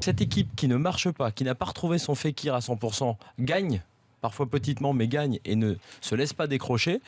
Cette équipe qui ne marche pas, qui n'a pas retrouvé son Fekir à 100%, gagne, parfois petitement, mais gagne et ne se laisse pas décrocher.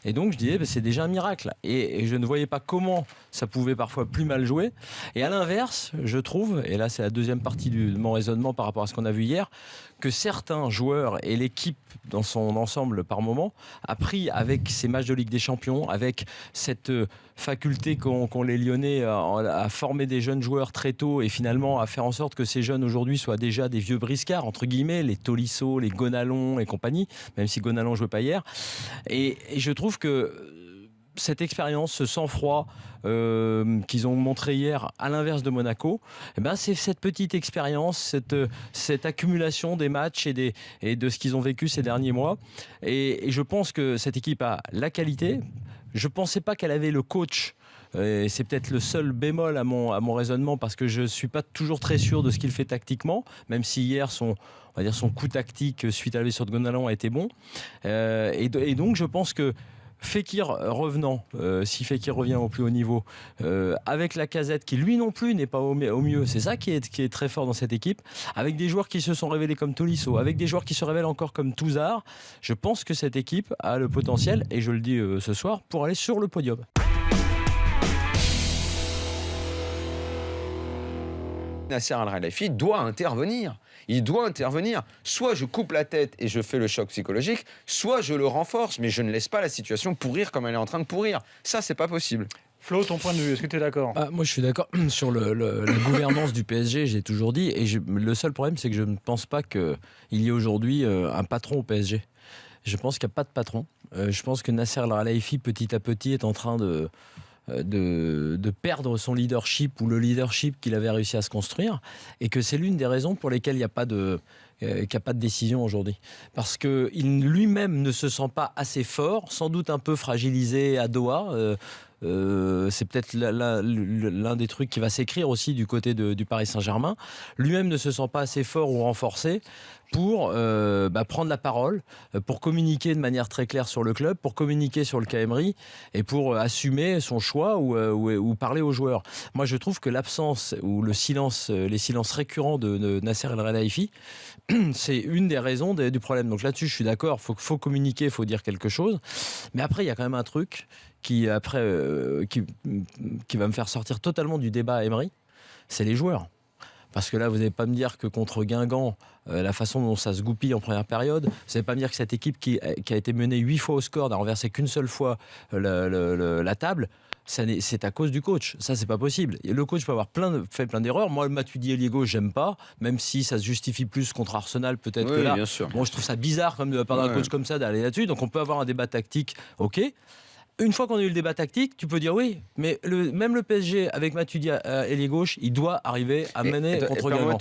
Et donc je disais, c'est déjà un miracle. Et je ne voyais pas comment ça pouvait parfois plus mal jouer. Et à l'inverse, je trouve, et là c'est la deuxième partie de mon raisonnement par rapport à ce qu'on a vu hier, que certains joueurs et l'équipe dans son ensemble par moment a pris avec ces matchs de Ligue des Champions, avec cette faculté qu'ont les Lyonnais à former des jeunes joueurs très tôt et finalement à faire en sorte que ces jeunes aujourd'hui soient déjà des vieux briscards, entre guillemets, les Tolisso, les Gonalon et compagnie, même si Gonalon ne jouait pas hier. Et je trouve que cette expérience, ce sang-froid qu'ils ont montré hier, à l'inverse de Monaco, eh ben c'est cette petite expérience, cette accumulation des matchs et de ce qu'ils ont vécu ces derniers mois. Et je pense que cette équipe a la qualité. Je ne pensais pas qu'elle avait le coach. Et c'est peut-être le seul bémol à mon raisonnement, parce que je ne suis pas toujours très sûr de ce qu'il fait tactiquement, même si hier son coup tactique suite à la blessure de Gonalon a été bon. Et donc je pense que Fekir revenant, si Fekir revient au plus haut niveau, avec Lacazette qui lui non plus n'est pas au mieux, c'est ça qui est très fort dans cette équipe, avec des joueurs qui se sont révélés comme Tolisso, avec des joueurs qui se révèlent encore comme Touzard, je pense que cette équipe a le potentiel, et je le dis ce soir, pour aller sur le podium. Nasser Al-Khelaifi doit intervenir. Il doit intervenir. Soit je coupe la tête et je fais le choc psychologique, soit je le renforce, mais je ne laisse pas la situation pourrir comme elle est en train de pourrir. Ça, c'est pas possible. Flo, ton point de vue, est-ce que tu es d'accord ? Moi, je suis d'accord sur la gouvernance du PSG, j'ai toujours dit. Et le seul problème, c'est que je ne pense pas qu'il y ait aujourd'hui un patron au PSG. Je pense qu'il n'y a pas de patron. Je pense que Nasser Al-Khelaifi, petit à petit, est en train de perdre son leadership, ou le leadership qu'il avait réussi à se construire, et que c'est l'une des raisons pour lesquelles il n'y a pas de décision aujourd'hui. Parce qu'il lui-même ne se sent pas assez fort, sans doute un peu fragilisé à Doha. C'est peut-être l'un des trucs qui va s'écrire aussi du côté du Paris Saint-Germain. Lui-même ne se sent pas assez fort ou renforcé pour prendre la parole, pour communiquer de manière très claire sur le club, pour communiquer sur le cas Emery et pour assumer son choix ou parler aux joueurs. Moi, je trouve que l'absence ou les silences récurrents de Nasser El-Khelaifi, c'est une des raisons du problème. Donc là-dessus, je suis d'accord, faut communiquer, il faut dire quelque chose. Mais après, il y a quand même un truc qui va me faire sortir totalement du débat Emery, c'est les joueurs. Parce que là, vous n'allez pas me dire que contre Guingamp, la façon dont ça se goupille en première période, vous n'allez pas me dire que cette équipe qui a été menée 8 fois au score n'a renversé qu'une seule fois la table, c'est à cause du coach. Ça, c'est pas possible. Et le coach peut avoir fait plein d'erreurs. Moi, le Matuidi ailier gauche, j'aime pas, même si ça se justifie plus contre Arsenal, peut-être que là. Bien sûr. Bon, je trouve ça bizarre comme de la part d'un coach comme ça d'aller là-dessus. Donc on peut avoir un débat tactique, ok. Une fois qu'on a eu le débat tactique, tu peux dire oui, mais même le PSG avec Matuidi ailier gauche, il doit arriver à mener contre Guingamp.